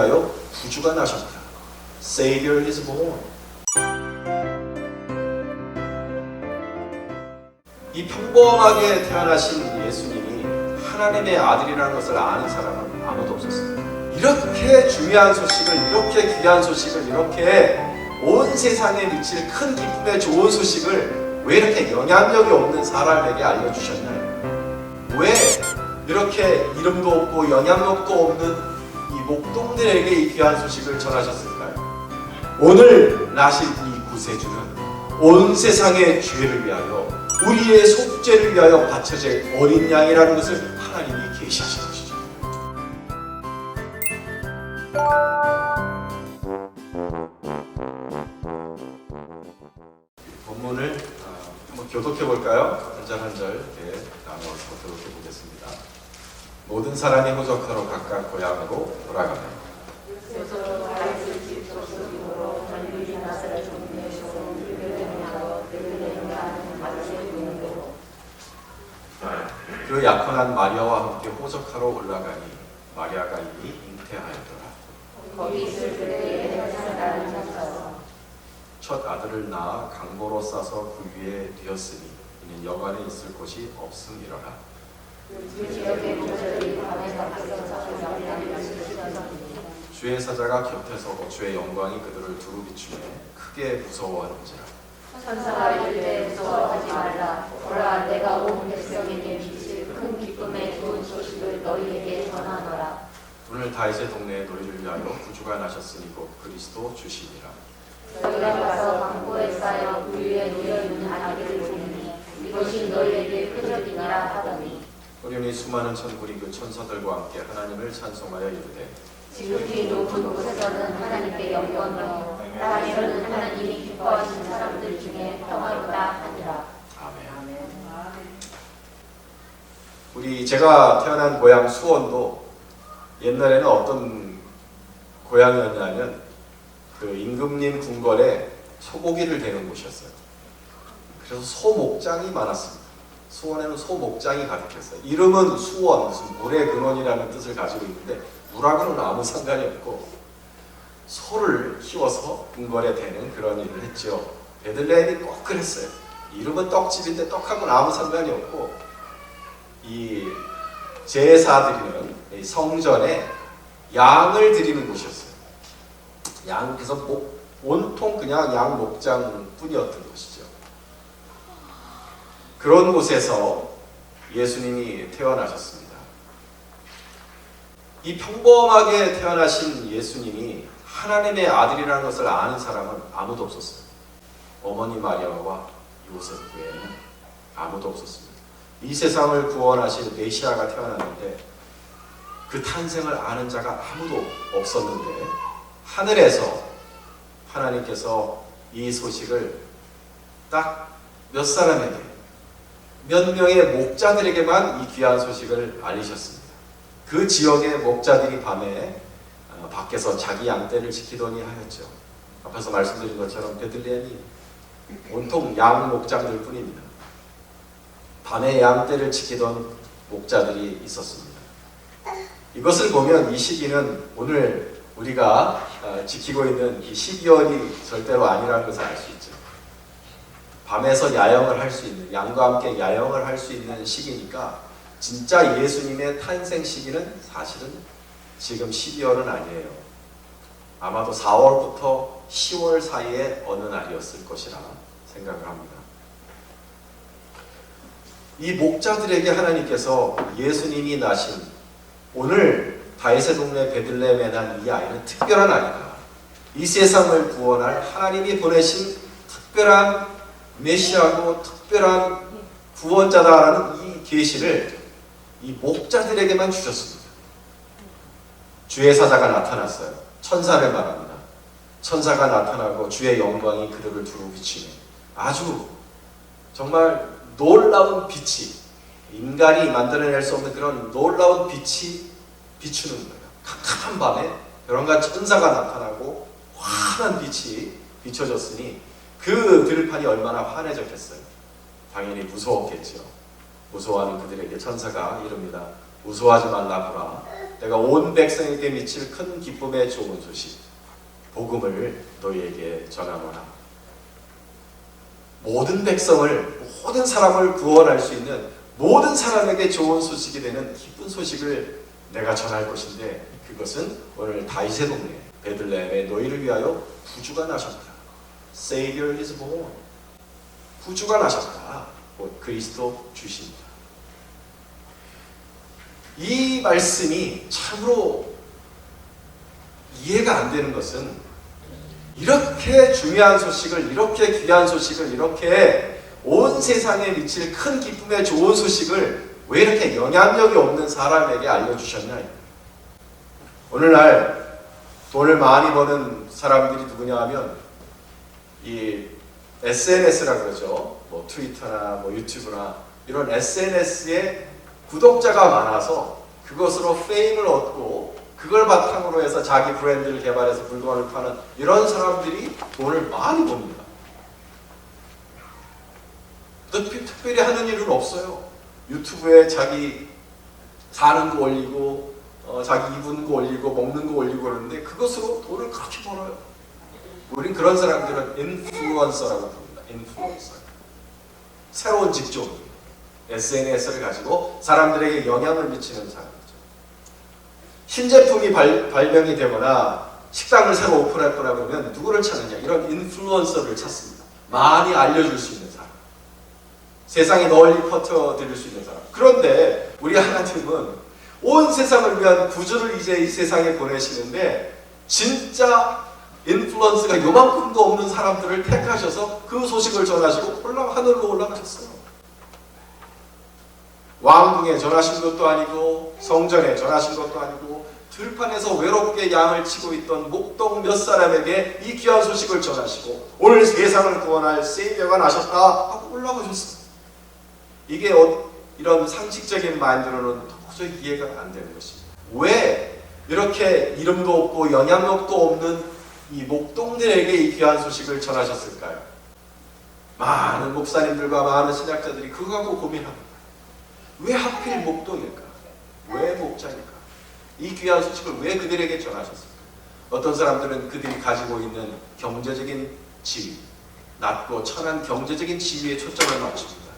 위하여 구주가 나셨다. Savior is born. 이 평범하게 태어나신 예수님이 하나님의 아들이라는 것을 아는 사람은 아무도 없었습니다. 이렇게 중요한 소식을, 이렇게 귀한 소식을, 이렇게 온 세상에 미칠 큰 기쁨의 좋은 소식을 왜 이렇게 영향력이 없는 사람에게 알려주셨나요? 왜 이렇게 이름도 없고 영향력도 없는 이 목동들에게 이 귀한 소식을 전하셨을까요? 오늘 나신 이 구세주는 온 세상의 죄를 위하여, 우리의 속죄를 위하여 바쳐질 어린 양이라는 것을 하나님이 계시하신 것이죠. 본문을 한번 교독해 볼까요? 한 절 한 절 이렇게 나누어서 교독해 보겠습니다. 모든 사람이 호적하러 각각 고향으로 돌아가며 그 약혼한 마리아와 함께 호적하러 올라가니 마리아가 이미 잉태하였더라. 거기 있을 그때에 산다는 찾아서 첫 아들을 낳아 강보로 싸서 그 위에 뉘었으니 이는 여관에 있을 곳이 없음이러라. 그 지역의 모자들이 밤에 밖에서 영향을 주셨습니다. 주의 사자가 곁에 서고 주의 영광이 그들을 두루 비추매 크게 무서워하는지라. 천사가 이르되 무서워하지 말라. 보라, 내가 온 백성에게 미칠 큰 기쁨의 좋은 소식을 너희에게 전하노라. 오늘 다윗의 동네에 너희를 위하여 구주가 나셨으니 곧 그리스도 주시니라. 너희가 가서 강보에 쌓여 그 위에 놓여있는 아기를 보니 이것이 너희에게 표적이니라 하더니 어련히 수많은 천군이 그 천사들과 함께 하나님을 찬송하여 이르되 지극히 높은 곳에서는 하나님께 영광이요 땅에서는 하나님이 기뻐하시는 사람들 중에 평화롭다 하니라. 아멘. 제가 태어난 고향 수원도 옛날에는 어떤 고향이었냐면 그 임금님 궁궐에 소고기를 대는 곳이었어요. 그래서 소목장이 많았습니다. 수원에는 소목장이 가득했어요. 이름은 수원, 무슨 물의 근원이라는 뜻을 가지고 있는데 물하고는 아무 상관이 없고 소를 키워서 궁궐에 대는 그런 일을 했죠. 베들레헴이 꼭 그랬어요. 이름은 떡집인데 떡하고는 아무 상관이 없고 이 제사 드리는 이 성전에 양을 드리는 곳이었어요. 그래서 온통 그냥 양 목장 뿐이었던 것이죠. 그런 곳에서 예수님이 태어나셨습니다. 이 평범하게 태어나신 예수님이 하나님의 아들이라는 것을 아는 사람은 아무도 없었어요. 어머니 마리아와 요셉 외에는 아무도 없었습니다. 이 세상을 구원하실 메시아가 태어났는데 그 탄생을 아는 자가 아무도 없었는데 하늘에서 하나님께서 이 소식을 딱 몇 사람에게, 몇 명의 목자들에게만 이 귀한 소식을 알리셨습니다. 그 지역의 목자들이 밤에 밖에서 자기 양떼를 지키더니 하였죠. 앞에서 말씀드린 것처럼 베들레헴이 온통 양 목장들 뿐입니다. 밤에 양떼를 지키던 목자들이 있었습니다. 이것을 보면 이 시기는 오늘 우리가 지키고 있는 이 12월이 절대로 아니라는 것을 알 수 있죠. 밤에서 야영을 할 수 있는, 양과 함께 야영을 할 수 있는 시기니까 진짜 예수님의 탄생 시기는 사실은 지금 12월은 아니에요. 아마도 4월부터 10월 사이에 어느 날이었을 것이라 생각을 합니다. 이 목자들에게 하나님께서 예수님이 나신 오늘 다윗의 동네 베들레헴에 난 이 아이는 특별한 아이다. 이 세상을 구원할 하나님이 보내신 특별한 메시아고 특별한 구원자다라는 이 계시를 이 목자들에게만 주셨습니다. 주의 사자가 나타났어요. 천사를 말합니다. 천사가 나타나고 주의 영광이 그들을 두루 비추네. 아주 정말 놀라운 빛이, 인간이 만들어낼 수 없는 그런 놀라운 빛이 비추는 거예요. 캄캄한 밤에 여러분과 천사가 나타나고 환한 빛이 비춰졌으니 그 들판이 얼마나 환해졌겠어요. 당연히 무서웠겠죠. 무서워하는 그들에게 천사가 이릅니다. 무서워하지 말라 보라. 내가 온 백성에게 미칠 큰 기쁨의 좋은 소식, 복음을 너희에게 전하노라. 모든 백성을, 모든 사람을 구원할 수 있는, 모든 사람에게 좋은 소식이 되는 기쁜 소식을 내가 전할 것인데, 그것은 오늘 다윗의 동네 베들레헴에 너희를 위하여 구주가 나셨다. Savior is born. 구주가 나셨다. 곧 그리스도 주십니다. 이 말씀이 참으로 이해가 안 되는 것은, 이렇게 중요한 소식을, 이렇게 귀한 소식을, 이렇게 온 세상에 미칠 큰 기쁨의 좋은 소식을 왜 이렇게 영향력이 없는 사람에게 알려주셨냐. 오늘날 돈을 많이 버는 사람들이 누구냐 하면 이 SNS라 그러죠. 뭐 트위터나 뭐 유튜브나 이런 SNS에 구독자가 많아서 그것으로 페임을 얻고 그걸 바탕으로 해서 자기 브랜드를 개발해서 물건을 파는 이런 사람들이 돈을 많이 법니다. 특별히 하는 일은 없어요. 유튜브에 자기 사는 거 올리고 자기 입은 거 올리고 먹는 거 올리고 그러는데 그것으로 돈을 그렇게 벌어요. 우린 그런 사람들은 인플루언서라고 부릅니다. 인플루언서. 새로운 직종. SNS를 가지고 사람들에게 영향을 미치는 사람이죠. 신제품이 발명이 되거나 식당을 새로 오픈할 거라 그러면 누구를 찾느냐? 이런 인플루언서를 찾습니다. 많이 알려줄 수 있는 사람. 세상에 널리 퍼뜨려드릴 수 있는 사람. 그런데 우리 하나님은 온 세상을 위한 구주를 이제 이 세상에 보내시는데 진짜 인플루언스가 요만큼도 없는 사람들을 택하셔서 그 소식을 전하시고 하늘로 올라가셨어요. 왕궁에 전하신 것도 아니고 성전에 전하신 것도 아니고 들판에서 외롭게 양을 치고 있던 목동 몇 사람에게 이 귀한 소식을 전하시고 오늘 세상을 구원할 세이비어가 나셨다 하고 올라가셨어요. 이게 이런 상식적인 마인드로는 도저히 이해가 안 되는 것입니다. 왜 이렇게 이름도 없고 영향력도 없는 이 목동들에게 이 귀한 소식을 전하셨을까요? 많은 목사님들과 많은 신학자들이 그거 갖고 고민합니다. 왜 하필 목동일까? 왜 목자일까? 이 귀한 소식을 왜 그들에게 전하셨을까? 어떤 사람들은 그들이 가지고 있는 경제적인 지위, 낮고 천한 경제적인 지위에 초점을 맞춥니다.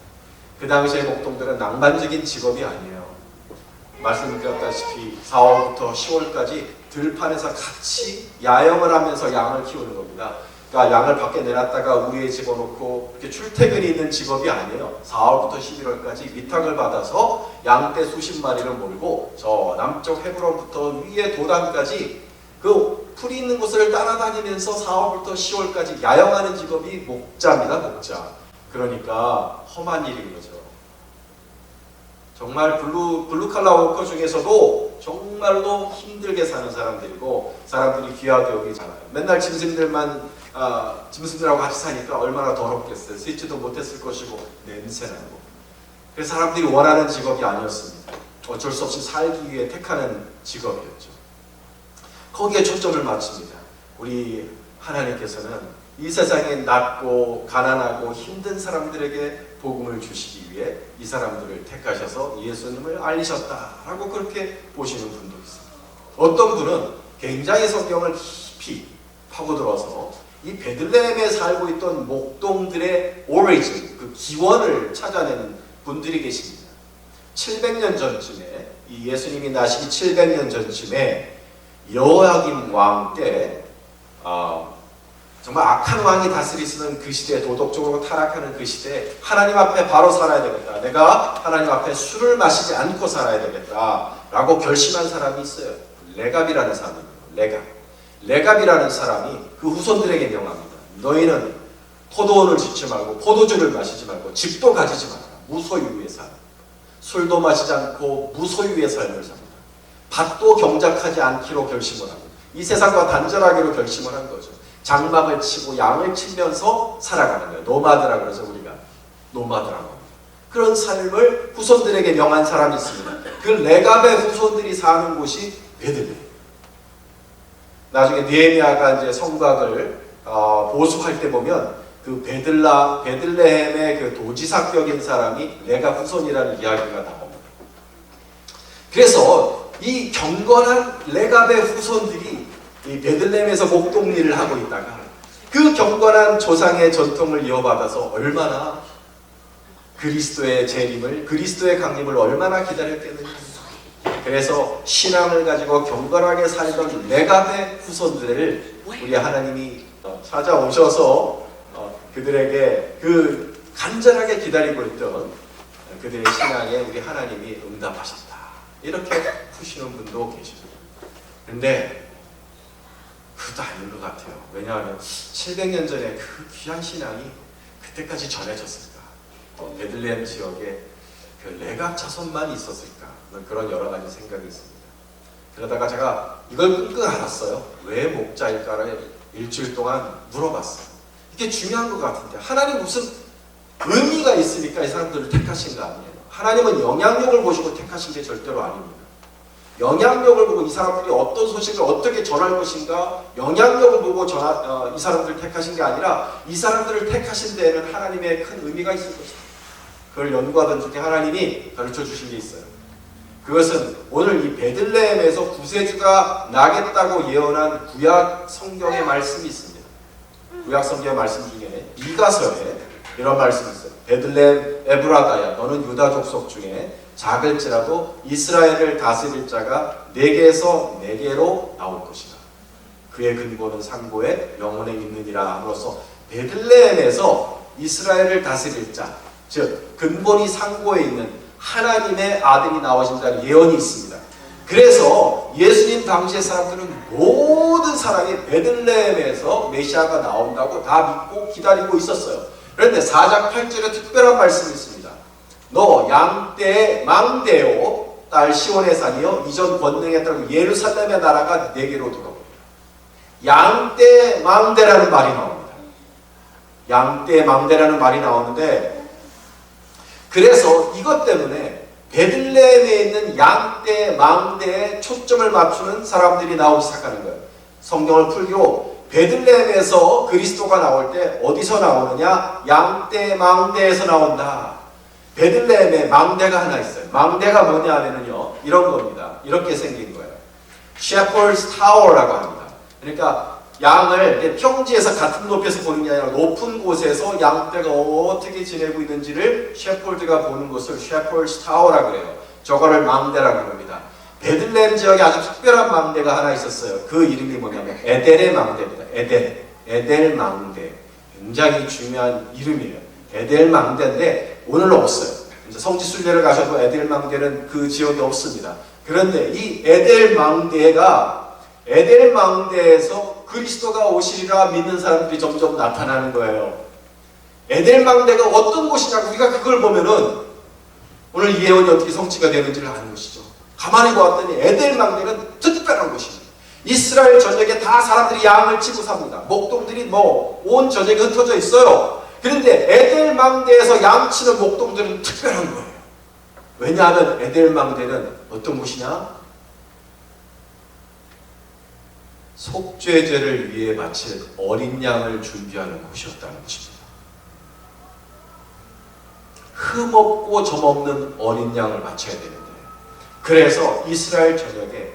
그 당시에 목동들은 낭만적인 직업이 아니에요. 말씀드렸다시피 4월부터 10월까지 들판에서 같이 야영을 하면서 양을 키우는 겁니다. 그러니까 양을 밖에 내놨다가 우리에 집어넣고 이렇게 출퇴근이 있는 직업이 아니에요. 4월부터 11월까지 위탁을 받아서 양떼 수십 마리를 몰고 저 남쪽 헤브론부터 위에 도단까지 그 풀이 있는 곳을 따라다니면서 4월부터 10월까지 야영하는 직업이 목자입니다. 목자. 그러니까 험한 일인 거죠. 정말 블루칼라 워커 중에서도 정말로 힘들게 사는 사람들이고 사람들이 귀하게 여기잖아요. 맨날 짐승들하고 같이 사니까 얼마나 더럽겠어요. 씻지도 못했을 것이고 냄새나고. 그래서 사람들이 원하는 직업이 아니었습니다. 어쩔 수 없이 살기 위해 택하는 직업이었죠. 거기에 초점을 맞춥니다. 우리 하나님께서는 이 세상에 낮고 가난하고 힘든 사람들에게 복음을 주시기 위해 이 사람들을 택하셔서 예수님을 알리셨다라고 그렇게 보시는 분도 있습니다. 어떤 분은 굉장히 성경을 깊이 파고들어서 이 베들레헴에 살고 있던 목동들의 오리진, 그 기원을 찾아내는 분들이 계십니다. 700년 전쯤에 이 예수님이 나시기 700년 전쯤에 여호야김 왕 때 정말 악한 왕이 다스리시는 그 시대에 도덕적으로 타락하는 그 시대에 하나님 앞에 바로 살아야 되겠다. 내가 하나님 앞에 술을 마시지 않고 살아야 되겠다 라고 결심한 사람이 있어요. 레갑이라는 사람입니다. 레갑이라는 사람이 그 후손들에게 명합니다. 너희는 포도원을 짓지 말고 포도주를 마시지 말고 집도 가지지 말라. 무소유의 삶. 술도 마시지 않고 무소유의 삶을 삽니다. 밭도 경작하지 않기로 결심을 합니다. 이 세상과 단절하기로 결심을 한 거죠. 장막을 치고 양을 치면서 살아가는 거예요. 노마드라고 그래서 우리가 노마드라고 합니다. 그런 삶을 후손들에게 명한 사람이 있습니다. 그 레갑의 후손들이 사는 곳이 베들레헴. 나중에 느헤미야가 이제 성곽을 보수할 때 보면 그 베들레헴의 그 도지사격인 사람이 레갑 후손이라는 이야기가 나옵니다. 그래서 이 경건한 레갑의 후손들이 이 베들레헴에서 목동일을 하고 있다가 그 경건한 조상의 전통을 이어받아서 얼마나 그리스도의 재림을, 그리스도의 강림을 얼마나 기다렸겠느냐. 그래서 신앙을 가지고 경건하게 살던 레갑의 후손들을 우리 하나님이 찾아오셔서 그들에게 그 간절하게 기다리고 있던 그들의 신앙에 우리 하나님이 응답하셨다. 이렇게 푸시는 분도 계시죠. 그런데 그것도 아닌 것 같아요. 왜냐하면 700년 전에 그 귀한 신앙이 그때까지 전해졌을까? 베들레헴 지역에 그 레갑 자손만 있었을까? 그런 여러 가지 생각이 있습니다. 그러다가 제가 이걸 끙끙 앓았어요. 왜 목자일까를 일주일 동안 물어봤어요. 이게 중요한 것 같은데 하나님 무슨 의미가 있으니까 이 사람들을 택하신 거 아니에요. 하나님은 영향력을 보시고 택하신 게 절대로 아닙니다. 영향력을 보고 이 사람들이 어떤 소식을 어떻게 전할 것인가 영향력을 보고 이 사람들을 택하신 게 아니라 이 사람들을 택하신 데에는 하나님의 큰 의미가 있을 것이다. 그걸 연구하던 중에 하나님이 가르쳐 주신 게 있어요. 그것은 오늘 이 베들레헴에서 구세주가 나겠다고 예언한 구약 성경의 말씀이 있습니다. 구약 성경의 말씀 중에 미가서에 이런 말씀이 있어요. 베들레헴 에브라다야 너는 유다 족속 중에 작을지라도 이스라엘을 다스릴 자가 네개에서 네개로 나올 것이다. 그의 근본은 상고에 영원에 있느니라 함으로써 베들레헴에서 이스라엘을 다스릴 자, 즉 근본이 상고에 있는 하나님의 아들이 나오신다는 예언이 있습니다. 그래서 예수님 당시의 사람들은 모든 사람이 베들레헴에서 메시아가 나온다고 다 믿고 기다리고 있었어요. 그런데 4장 8절에 특별한 말씀이 있습니다. 너 양떼의 망대요 딸 시온의 산이요 이전 권능에 따르고 예루살렘의 나라가 네개로 들어옵니다. 양떼 망대라는 말이 나옵니다. 양떼 망대라는 말이 나오는데 그래서 이것 때문에 베들레헴에 있는 양떼 망대에 초점을 맞추는 사람들이 나오기 시작하는 거예요. 성경을 풀기로 베들레헴에서 그리스도가 나올 때 어디서 나오느냐? 양떼 망대에서 나온다. 베들레헴에 망대가 하나 있어요. 망대가 뭐냐 하면요 이런 겁니다. 이렇게 생긴 거예요. Shepherd's Tower라고 합니다. 그러니까 양을 평지에서 같은 높이에서 보는 게 아니라 높은 곳에서 양떼가 어떻게 지내고 있는지를 셰퍼드가 보는 것을 Shepherd's Tower라고 그래요. 저거를 망대라고 합니다. 베들레헴 지역에 아주 특별한 망대가 하나 있었어요. 그 이름이 뭐냐면 에델의 망대입니다. 에델 망대. 굉장히 중요한 이름이에요. 에델 망대인데 오늘은 없어요. 이제 성지 순례를 가셔도 에델 망대는 그 지역에 없습니다. 그런데 이 에델 망대에서 그리스도가 오시리라 믿는 사람들이 점점 나타나는 거예요. 에델 망대가 어떤 곳이냐고 우리가 그걸 보면은 오늘 이 예언이 어떻게 성취가 되는지를 아는 것이죠. 가만히 보았더니 에델 망대는 특별한 곳입니다. 이스라엘 전역에 다 사람들이 양을 치고 삽니다. 목동들이 온 전역에 흩어져 있어요. 그런데 에델 망대에서 양치는 목동들은 특별한 거예요. 왜냐하면 에델 망대는 어떤 곳이냐? 속죄제를 위해 바칠 어린 양을 준비하는 곳이었다는 것입니다. 흠없고 점없는 어린 양을 바쳐야 되는데 그래서 이스라엘 전역에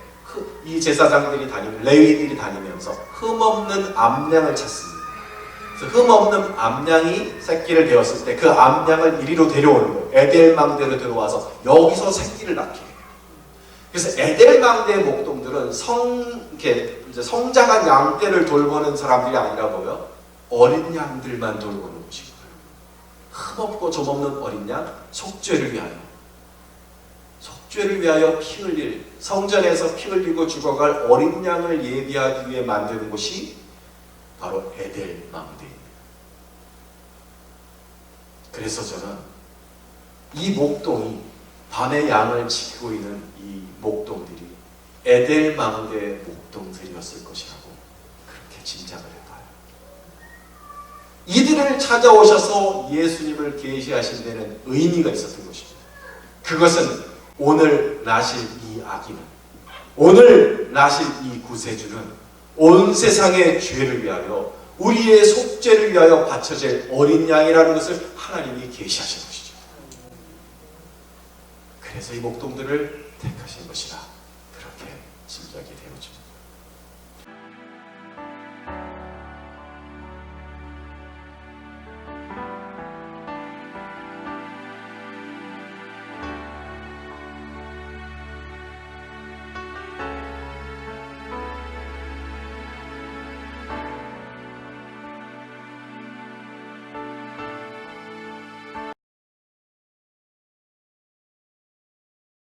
이 제사장들이 레위들이 다니면서 흠없는 암양을 찾습니다. 흠없는 암양이 새끼를 되었을 때 그 암양을 이리로 데려오는 거예요. 에델 망대로 들어와서 여기서 새끼를 낳게 해요. 그래서 에델 망대의 목동들은 성장한 양떼를 돌보는 사람들이 아니라 뭐요? 어린 양들만 돌보는 곳이고요. 흠없고 점없는 어린 양, 속죄를 위하여 피 흘릴, 성전에서 피 흘리고 죽어갈 어린 양을 예비하기 위해 만드는 곳이 바로 에델 망대입니다. 그래서 저는 이 목동이 밤에 양을 지키고 있는 이 목동들이 에델 망대의 목동들이었을 것이라고 그렇게 짐작을 해봐요. 이들을 찾아오셔서 예수님을 계시하신 데는 의미가 있었던 것입니다. 그것은 오늘 나실 이 아기는, 오늘 나실 이 구세주는 온 세상의 죄를 위하여 우리의 속죄를 위하여 바쳐질 어린 양이라는 것을 하나님이 계시하신 것이죠. 그래서 이 목동들을 택하신 것이라 그렇게 짐작이 되오죠.